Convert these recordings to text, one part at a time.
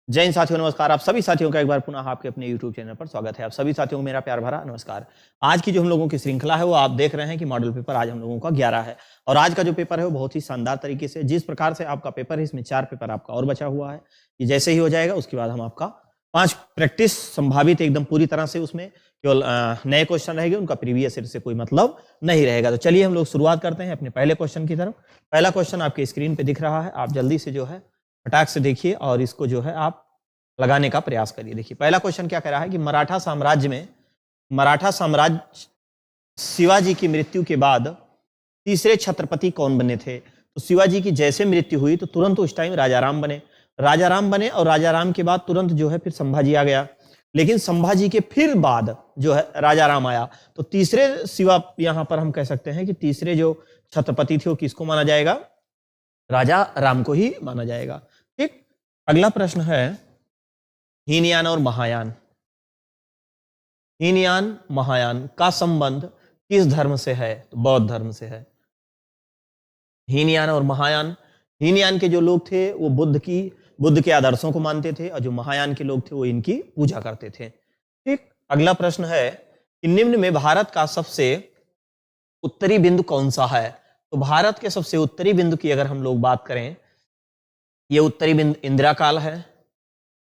जय हिंद साथियों, नमस्कार। आप सभी साथियों का एक बार पुनः आपके अपने YouTube चैनल पर स्वागत है। आप सभी साथियों को मेरा प्यार भरा नमस्कार। आज की जो हम लोगों की श्रृंखला है वो आप देख रहे हैं कि मॉडल पेपर आज हम लोगों का 11 है और आज का जो पेपर है वो बहुत ही शानदार तरीके से जिस प्रकार से आपका पेपर है इसमें 4 पेपर आपका और बचा हुआ है। ये जैसे ही हो जाएगा उसके बाद हम आपका 5 प्रैक्टिस संभावित एकदम पूरी तरह से उसमें केवल नए क्वेश्चन रहेंगे, उनका प्रीवियस ईयर से कोई मतलब नहीं रहेगा। तो चलिए हम लोग शुरुआत करते हैं अपने पहले क्वेश्चन की तरफ। पहला क्वेश्चन आपके स्क्रीन पे दिख रहा है, आप जल्दी से जो है फटाक से देखिए और इसको जो है आप लगाने का प्रयास करिए। देखिए पहला क्वेश्चन क्या कह रहा है कि मराठा साम्राज्य शिवाजी की मृत्यु के बाद तीसरे छत्रपति कौन बने थे। तो शिवाजी की जैसे मृत्यु हुई तो तुरंत उस टाइम राजाराम बने और राजाराम के बाद तुरंत जो है फिर संभाजी आ गया, लेकिन संभाजी के फिर बाद जो है राजाराम आया। तो तीसरे शिवा यहां पर हम कह सकते हैं कि तीसरे जो छत्रपति थे वो किसको माना जाएगा, राजा राम को ही माना जाएगा। ठीक, अगला प्रश्न है हीनयान और महायान। हीनयान महायान का संबंध किस धर्म से है, तो बौद्ध धर्म से है। हीनयान और महायान, हीनयान के जो लोग थे वो बुद्ध के आदर्शों को मानते थे और जो महायान के लोग थे वो इनकी पूजा करते थे। ठीक, अगला प्रश्न है कि निम्न में भारत का सबसे उत्तरी बिंदु कौन सा है। तो भारत के सबसे उत्तरी बिंदु की अगर हम लोग बात करें, ये उत्तरी बिंदु इंदिरा काल है,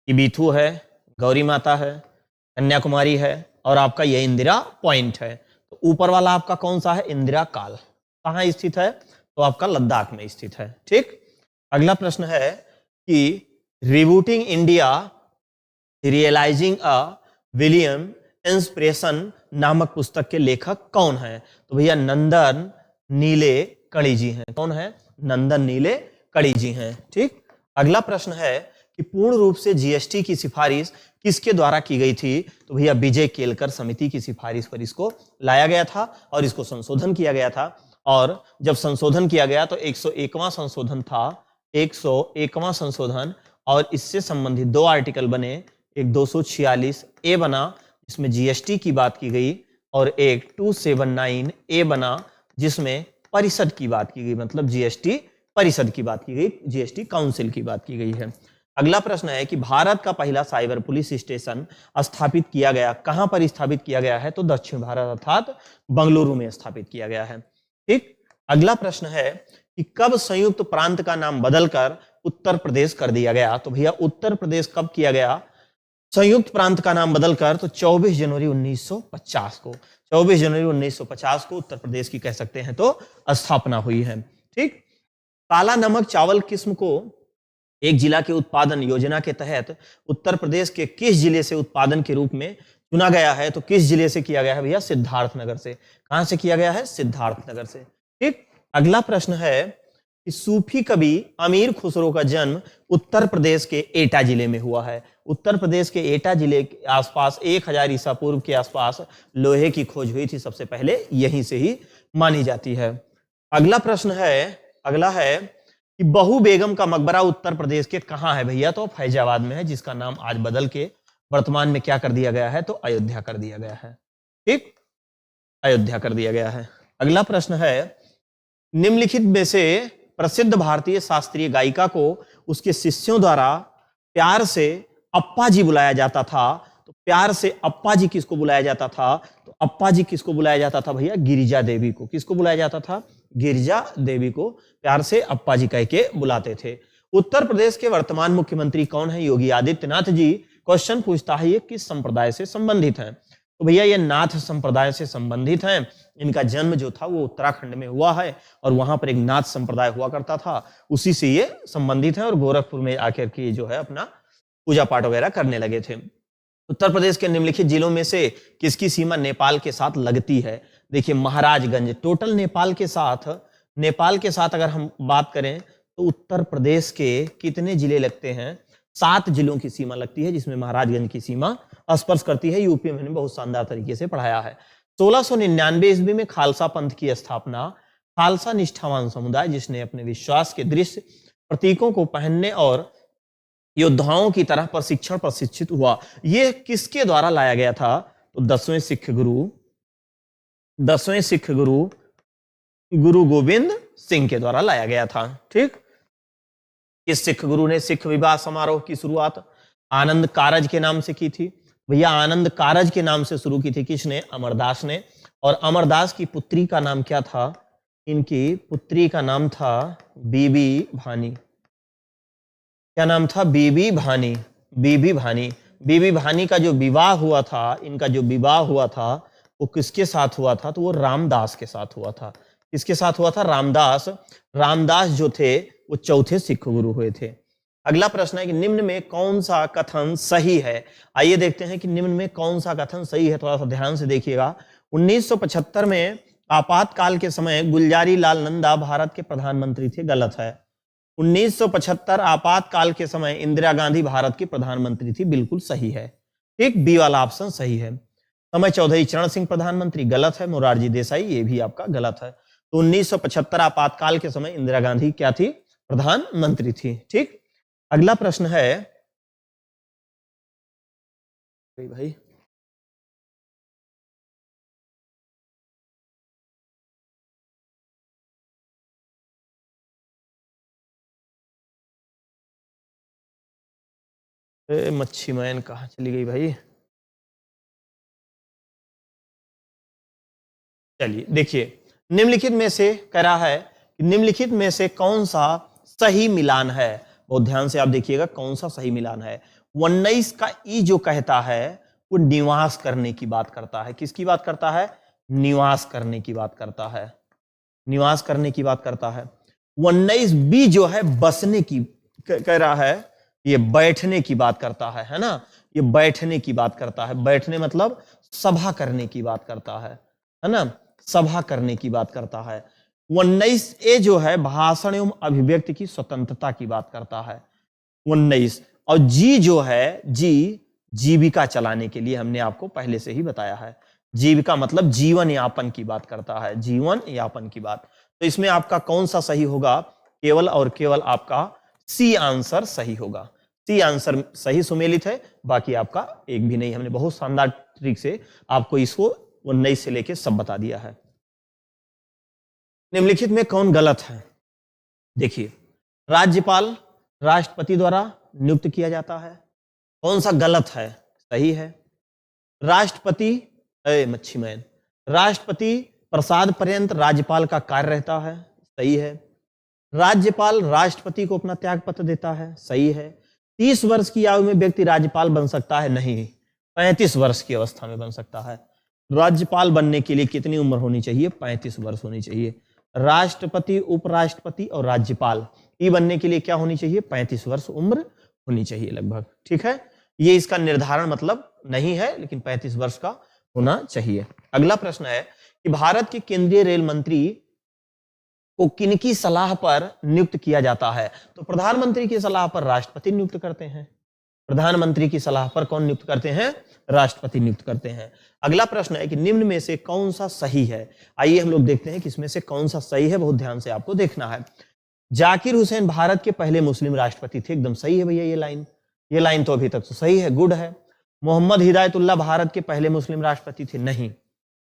इबीथू है, गौरी माता है, कन्याकुमारी है और आपका ये इंदिरा पॉइंट है। तो ऊपर वाला आपका कौन सा है, इंदिरा काल। कहाँ स्थित है, तो आपका लद्दाख में स्थित है। ठीक, अगला प्रश्न है कि रिबूटिंग इंडिया रियलाइजिंग अ विलियम इंस्पिरेशन नामक पुस्तक के लेखक कौन है। तो भैया नंदन नीले कड़ी जी हैं। कौन है, नंदन नीले कड़ी जी हैं। ठीक, अगला प्रश्न है कि पूर्ण रूप से जीएसटी की सिफारिश किसके द्वारा की गई थी। तो भैया विजय केलकर समिति की सिफारिश पर इसको लाया गया था और इसको संशोधन किया गया था। और जब संशोधन किया गया तो 101वां संशोधन था, 101वां संशोधन, और इससे संबंधित 2 आर्टिकल बने। एक 246 ए बना जिसमें जीएसटी की बात की गई और एक 279 ए बना जिसमें परिषद की बात की गई, मतलब जीएसटी परिषद की बात की गई, जीएसटी काउंसिल की बात की गई है। अगला प्रश्न है कि भारत का पहला साइबर पुलिस स्टेशन स्थापित किया गया, कहां पर स्थापित किया गया है। तो दक्षिण भारत अर्थात बंगलुरु में स्थापित किया गया है। ठीक, अगला प्रश्न है कि कब संयुक्त प्रांत का नाम बदलकर उत्तर प्रदेश कर दिया गया। तो भैया उत्तर प्रदेश कब किया गया संयुक्त प्रांत का नाम बदलकर, तो 24 जनवरी 1950 को। 24 जनवरी 1950 को उत्तर प्रदेश की कह सकते हैं तो स्थापना हुई है। ठीक, काला नमक चावल किस्म को एक जिला के उत्पादन योजना के तहत उत्तर प्रदेश के किस जिले से उत्पादन के रूप में चुना गया है। तो किस जिले से किया गया है भैया, सिद्धार्थनगर से। कहां से किया गया है, सिद्धार्थनगर से। ठीक, अगला प्रश्न है कि सूफी कवि अमीर खुसरो का जन्म उत्तर प्रदेश के एटा जिले में हुआ है। उत्तर प्रदेश के एटा जिले के आसपास 1000 ईसा पूर्व के आसपास लोहे की खोज हुई थी, सबसे पहले यहीं से ही मानी जाती है। अगला प्रश्न है, अगला है कि बहू बेगम का मकबरा उत्तर प्रदेश के कहां है भैया। तो फैजाबाद में है, जिसका नाम आज बदल के वर्तमान में क्या कर दिया गया है, तो अयोध्या कर दिया गया है। ठीक, अयोध्या कर दिया गया है। अगला प्रश्न है निम्नलिखित में से प्रसिद्ध भारतीय शास्त्रीय गायिका को उसके शिष्यों द्वारा प्यार से अप्पा जी बुलाया जाता था। तो प्यार से अप्पा जी किसको बुलाया जाता था, तो अप्पा जी किसको बुलाया जाता था भैया, गिरिजा देवी को। किसको बुलाया जाता था, गिरिजा देवी को प्यार से अप्पा जी कह के बुलाते थे। उत्तर प्रदेश के वर्तमान मुख्यमंत्री कौन है, योगी आदित्यनाथ जी। क्वेश्चन पूछता है ये किस संप्रदाय से संबंधित है। तो भैया ये नाथ संप्रदाय से संबंधित हैं। इनका जन्म जो था वो उत्तराखंड में हुआ है और वहां पर एक नाथ संप्रदाय हुआ करता था, उसी से ये संबंधित हैं और गोरखपुर में आकर के जो है अपना पूजा पाठ वगैरह करने लगे थे। उत्तर प्रदेश के निम्नलिखित जिलों में से किसकी सीमा नेपाल के साथ लगती है। देखिए महाराजगंज। टोटल नेपाल के साथ अगर हम बात करें तो उत्तर प्रदेश के कितने जिले लगते हैं, 7 जिलों की सीमा लगती है, जिसमें महाराजगंज की सीमा स्पर्श करती है। यूपी में बहुत शानदार तरीके से पढ़ाया है। 1699 ईस्वी में खालसा पंथ की स्थापना। खालसा निष्ठावान समुदाय जिसने अपने विश्वास के दृश्य प्रतीकों को पहनने और योद्धाओं की तरह प्रशिक्षित हुआ, यह किसके द्वारा लाया गया था। तो 10वें सिख गुरु गोविंद सिंह के द्वारा लाया गया था। ठीक, किस सिख गुरु ने सिख विवाह समारोह की शुरुआत आनंद कारज के नाम से की थी। भैया आनंद कारज के नाम से शुरू की थी किसने? अमरदास ने। और अमरदास की पुत्री का नाम क्या था? इनकी पुत्री का नाम था बीबी भानी। क्या नाम था? बीबी भानी। बीबी भानी। बीबी भानी का जो विवाह हुआ था, इनका जो विवाह हुआ था वो किसके साथ हुआ था? तो वो रामदास के साथ हुआ था। किसके साथ हुआ था? रामदास। रामदास जो थे वो चौथे सिख गुरु हुए थे। अगला प्रश्न है कि निम्न में कौन सा कथन सही है? आइए देखते हैं कि निम्न में कौन सा कथन सही है। थोड़ा सा ध्यान से देखिएगा। 1975 में आपातकाल के समय गुलजारी लाल नंदा भारत के प्रधानमंत्री थे। गलत है। 1975 आपातकाल के समय इंदिरा गांधी भारत की प्रधानमंत्री थी। बिल्कुल सही है। ठीक, बी वाला ऑप्शन सही है। समय चौधरी चरण सिंह प्रधानमंत्री। गलत है। मोरारजी देसाई, ये भी आपका गलत है। तो 1975 आपातकाल के समय इंदिरा गांधी क्या थी? प्रधानमंत्री थी। ठीक, अगला प्रश्न है भाई, मच्छी मैन कहाँ चली गई भाई? चलिए देखिए, निम्नलिखित में से कह रहा है कि निम्नलिखित में से कौन सा सही मिलान है? बहुत ध्यान से आप देखिएगा कौन सा सही मिलान है। 19 का ई जो कहता है वो निवास करने की बात करता है। किसकी बात करता है? निवास करने की बात करता है। निवास करने की बात करता है। 19 बी जो है बसने की कह रहा है, ये बैठने की बात करता है ना? ये बैठने की बात करता है। बैठने मतलब सभा करने की बात करता है ना? सभा करने की बात करता है। 19 ए जो है भाषण एवं अभिव्यक्ति की स्वतंत्रता की बात करता है। 19 और जी जो है, जी जीविका चलाने के लिए, हमने आपको पहले से ही बताया है। जीविका मतलब जीवन यापन की बात करता है। जीवन यापन की बात। तो इसमें आपका कौन सा सही होगा? केवल और केवल आपका सी आंसर सही होगा। सी आंसर सही सुमेलित है, बाकी आपका एक भी नहीं। हमने बहुत शानदार ट्रिक से आपको इसको 19 से लेके सब बता दिया है। निम्नलिखित में कौन गलत है? देखिए, राज्यपाल राष्ट्रपति द्वारा नियुक्त किया जाता है। कौन सा गलत है? सही है। राष्ट्रपति मच्छी मैन, राष्ट्रपति प्रसाद पर्यंत राज्यपाल का कार्य रहता है। सही है। राज्यपाल राष्ट्रपति को अपना त्याग पत्र देता है। सही है। 30 वर्ष की आयु में व्यक्ति राज्यपाल बन सकता है? नहीं, 35 वर्ष की अवस्था में बन सकता है। राज्यपाल बनने के लिए कितनी उम्र होनी चाहिए? 35 वर्ष होनी चाहिए। राष्ट्रपति, उपराष्ट्रपति और राज्यपाल ये बनने के लिए क्या होनी चाहिए? 35 वर्ष उम्र होनी चाहिए लगभग। ठीक है, ये इसका निर्धारण मतलब नहीं है, लेकिन 35 वर्ष का होना चाहिए। अगला प्रश्न है कि भारत के केंद्रीय रेल मंत्री को किनकी सलाह पर नियुक्त किया जाता है? तो प्रधानमंत्री की सलाह पर राष्ट्रपति नियुक्त करते हैं। प्रधानमंत्री की सलाह पर कौन नियुक्त करते हैं? राष्ट्रपति नियुक्त करते हैं। अगला प्रश्न है कि निम्न में से कौन सा सही है? आइए हम लोग देखते हैं कि इसमें से कौन सा सही है। बहुत ध्यान से आपको देखना है। जाकिर हुसैन भारत के पहले मुस्लिम राष्ट्रपति थे। एकदम सही है भैया ये लाइन तो अभी तक तो सही है, गुड है। मोहम्मद हिदायतुल्लाह भारत के पहले मुस्लिम राष्ट्रपति थे? नहीं,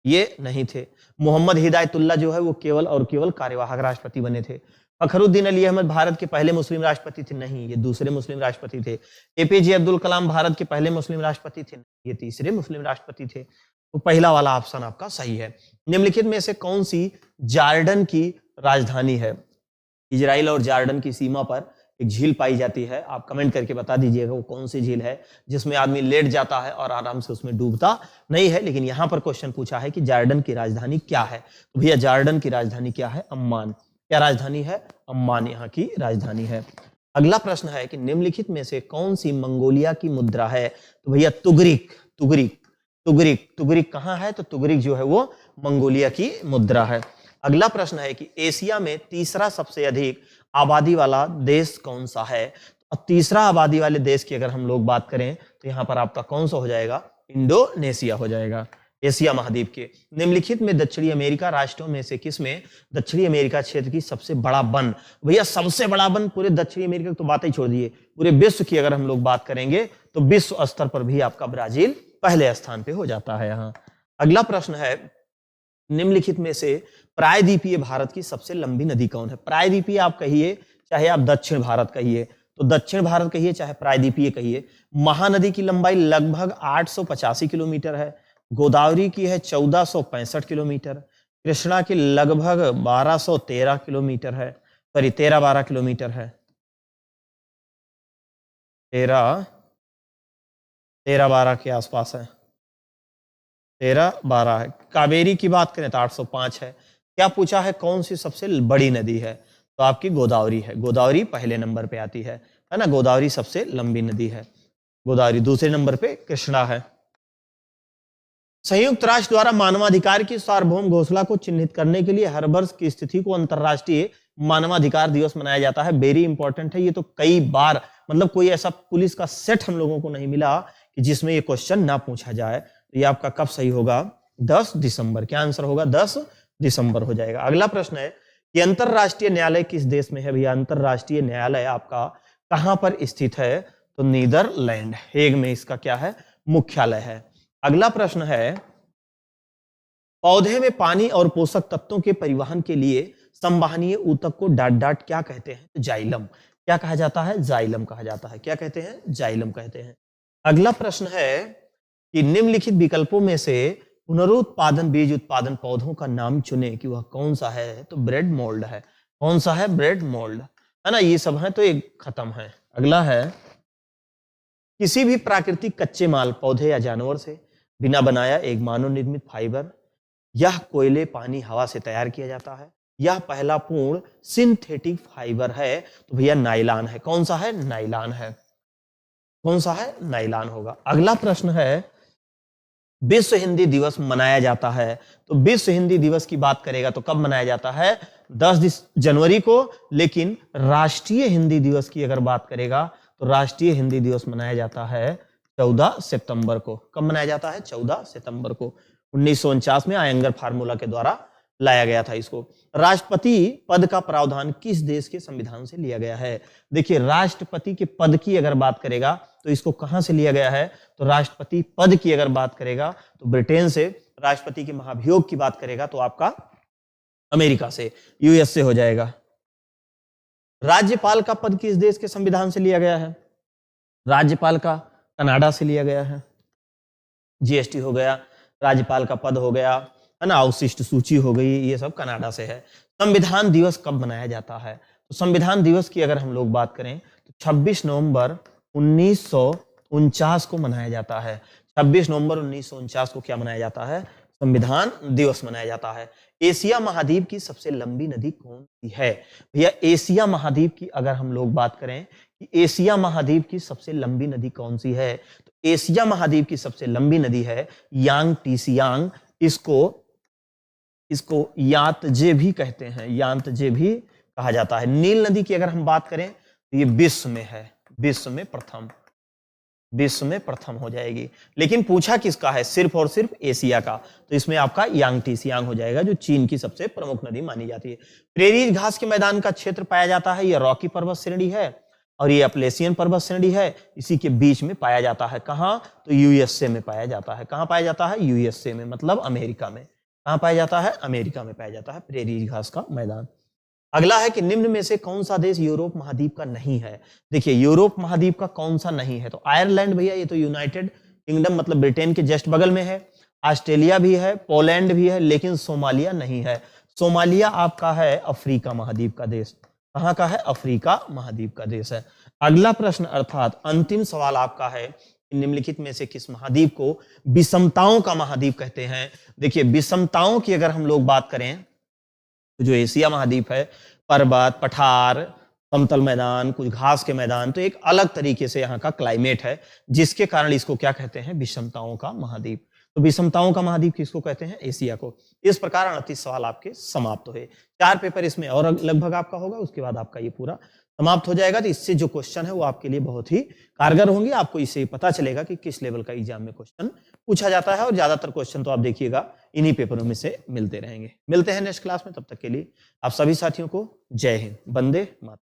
ये नहीं थे। मोहम्मद हिदायतुल्लाह जो है वो केवल और केवल कार्यवाहक राष्ट्रपति बने थे। फखरुद्दीन अली अहमद भारत के पहले मुस्लिम राष्ट्रपति थे? नहीं, ये दूसरे मुस्लिम राष्ट्रपति थे। एपीजे अब्दुल कलाम भारत के पहले मुस्लिम राष्ट्रपति थे? ये तीसरे मुस्लिम राष्ट्रपति थे। तो पहला वाला ऑप्शन आपका सही है। निम्नलिखित में से कौन सी जॉर्डन की राजधानी है? इजराइल और जॉर्डन की सीमा पर एक झील पाई जाती है। आप कमेंट करके बता दीजिएगा वो कौन सी झील है जिसमें आदमी लेट जाता है और आराम से उसमें डूबता नहीं है। लेकिन यहां पर क्वेश्चन पूछा है कि जॉर्डन की राजधानी क्या है? तो भैया जॉर्डन की राजधानी क्या है? अम्मान। क्या राजधानी है? अम्मान यहाँ की राजधानी है। अगला प्रश्न है कि निम्नलिखित में से कौन सी मंगोलिया की मुद्रा है? तो भैया तुगरिक। तुगरिक तुगरिक तुगरिक कहाँ है? तो तुगरिक जो है वो मंगोलिया की मुद्रा है। अगला प्रश्न है कि एशिया में तीसरा सबसे अधिक आबादी वाला देश कौन सा है? और तीसरा आबादी वाले देश की अगर हम लोग बात करें तो यहाँ पर आपका कौन सा हो जाएगा? इंडोनेशिया हो जाएगा। एशिया महाद्वीप के निम्नलिखित में दक्षिणी अमेरिका राष्ट्रों में से किसमें दक्षिणी अमेरिका क्षेत्र की सबसे बड़ा वन? भैया सबसे बड़ा वन पूरे दक्षिणी अमेरिका की तो बात ही छोड़ दिए, पूरे विश्व की अगर हम लोग बात करेंगे तो विश्व स्तर पर भी आपका ब्राजील पहले स्थान पे हो जाता है यहाँ। अगला प्रश्न है निम्नलिखित में से प्रायद्वीपीय भारत की सबसे लंबी नदी कौन है? प्रायद्वीपीय आप कहिए चाहे आप दक्षिण भारत कहिए, तो दक्षिण भारत कहिए चाहे प्रायद्वीपीय कहिए। महानदी की लंबाई लगभग 885 किलोमीटर है। गोदावरी की है 1465 किलोमीटर। कृष्णा की लगभग 1213 किलोमीटर है, सॉरी 13-12 किलोमीटर है, 13-12 के आसपास है, 13-12 है। कावेरी की बात करें तो 805 है। क्या पूछा है, कौन सी सबसे बड़ी नदी है? तो आपकी गोदावरी है। गोदावरी पहले नंबर पे आती है ना, गोदावरी सबसे लंबी नदी है गोदावरी। दूसरे नंबर पे कृष्णा है। संयुक्त राष्ट्र द्वारा मानवाधिकार की सार्वभौम घोषणा को चिन्हित करने के लिए हर वर्ष की स्थिति को अंतर्राष्ट्रीय मानवाधिकार दिवस मनाया जाता है। वेरी इंपॉर्टेंट है ये तो, कई बार मतलब कोई ऐसा पुलिस का सेट हम लोगों को नहीं मिला कि जिसमें ये क्वेश्चन ना पूछा जाए। तो ये आपका कब सही होगा? 10 दिसंबर। क्या आंसर होगा? 10 दिसंबर हो जाएगा। अगला प्रश्न है कि अंतरराष्ट्रीय न्यायालय किस देश में है? भैया अंतरराष्ट्रीय न्यायालय आपका कहां पर स्थित है? तो नीदरलैंड, हेग में इसका क्या है? मुख्यालय है। अगला प्रश्न है, पौधे में पानी और पोषक तत्वों के परिवहन के लिए संवहनीय ऊतक को डाट डाट क्या कहते हैं? तो जाइलम। क्या कहा जाता है? जाइलम कहा जाता है। क्या कहते हैं? जाइलम कहते हैं। अगला प्रश्न है कि निम्नलिखित विकल्पों में से पुनरुत्पादन बीज उत्पादन पौधों का नाम चुने कि वह कौन सा है? तो ब्रेड मोल्ड है। कौन सा है? ब्रेड मोल्ड है ना। ये सब है तो एक खत्म है। अगला है, किसी भी प्राकृतिक कच्चे माल पौधे या जानवर से बिना बनाया एक मानव निर्मित फाइबर, यह कोयले, पानी, हवा से तैयार किया जाता है। यह पहला पूर्ण सिंथेटिक फाइबर है। तो भैया नाइलॉन है। कौन सा है? नाइलॉन है। कौन सा है? नाइलॉन होगा। अगला प्रश्न है, विश्व हिंदी दिवस मनाया जाता है। तो विश्व हिंदी दिवस की बात करेगा तो कब मनाया जाता है? 10 जनवरी को। लेकिन राष्ट्रीय हिंदी दिवस की अगर बात करेगा तो राष्ट्रीय हिंदी दिवस मनाया जाता है 14 सितंबर को। कब मनाया जाता है? 14 सितंबर को। 1949 में आयंगर फार्मूला के द्वारा लाया गया था इसको। राष्ट्रपति पद का प्रावधान किस देश के संविधान से लिया गया है? देखिए, राष्ट्रपति के पद की अगर बात करेगा तो इसको कहां से लिया गया है? तो राष्ट्रपति पद की अगर बात करेगा तो ब्रिटेन से। राष्ट्रपति के महाभियोग की बात करेगा तो आपका अमेरिका से, यूएस से हो जाएगा। राज्यपाल का पद किस देश के संविधान से लिया गया है? राज्यपाल का कनाडा से लिया गया है। जीएसटी हो गया, राज्यपाल का पद हो गया, है ना, अवशिष्ट सूची हो गई, ये सब कनाडा से है। संविधान दिवस कब मनाया जाता है? तो संविधान दिवस की अगर हम लोग बात करें तो 26 नवंबर 1949 को मनाया जाता है। 26 नवंबर 1949 को क्या मनाया जाता है? संविधान दिवस मनाया जाता है। एशिया महाद्वीप की सबसे लंबी नदी कौन सी है? भैया एशिया महाद्वीप की अगर हम लोग बात करें कि एशिया महाद्वीप की सबसे लंबी नदी कौन सी है, तो एशिया महाद्वीप की सबसे लंबी नदी है यांग टीसियांग। इसको यातजे भी कहते हैं, यातजे भी कहा जाता है। नील नदी की अगर हम बात करें तो ये विश्व में है, विश्व में प्रथम हो जाएगी। लेकिन पूछा किसका है? सिर्फ और सिर्फ एशिया का। तो इसमें आपका यांग टीसियांग हो जाएगा, जो चीन की सबसे प्रमुख नदी मानी जाती है। प्रेरीज घास के मैदान का क्षेत्र पाया जाता है, यह रॉकी पर्वत श्रेणी है और ये अपलेशियन पर्वत श्रेणी है। इसी के बीच में पाया जाता है। कहां? तो यूएसए में पाया जाता है। कहां पाया जाता है? यूएसए में, मतलब अमेरिका में। कहां पाया जाता है? अमेरिका में पाया जाता है प्रेरीज घास का मैदान। अगला है कि निम्न में से कौन सा देश यूरोप महाद्वीप का नहीं है? देखिए, यूरोप महाद्वीप का कौन सा नहीं है? तो आयरलैंड भैया, ये तो यूनाइटेड किंगडम मतलब ब्रिटेन के जस्ट बगल में है। ऑस्ट्रेलिया भी है, पोलैंड भी है, लेकिन सोमालिया नहीं है। सोमालिया आपका है अफ्रीका महाद्वीप का देश। कहां का है? अफ्रीका महाद्वीप का देश है। अगला प्रश्न अर्थात अंतिम सवाल आपका है, निम्नलिखित में से किस महाद्वीप को विषमताओं का महाद्वीप कहते हैं? देखिए, विषमताओं की अगर हम लोग बात करें तो जो एशिया महाद्वीप है, पर्वत, पठार, समतल मैदान, कुछ घास के मैदान, तो एक अलग तरीके से यहाँ का क्लाइमेट है, जिसके कारण इसको क्या कहते हैं? विषमताओं का महाद्वीप। तो विषमताओं का महाद्वीप किसको कहते हैं? एशिया को। इस प्रकार 38 सवाल आपके समाप्त हुए। 4 पेपर इसमें और लगभग आपका होगा, उसके बाद आपका ये पूरा समाप्त हो जाएगा। तो इससे जो क्वेश्चन है वो आपके लिए बहुत ही कारगर होंगे। आपको इससे पता चलेगा कि किस लेवल का एग्जाम में क्वेश्चन पूछा जाता है, और ज्यादातर क्वेश्चन तो आप देखिएगा इन्हीं पेपरों में से मिलते रहेंगे। मिलते हैं नेक्स्ट क्लास में, तब तक के लिए आप सभी साथियों को जय हिंद, वंदे मातरम।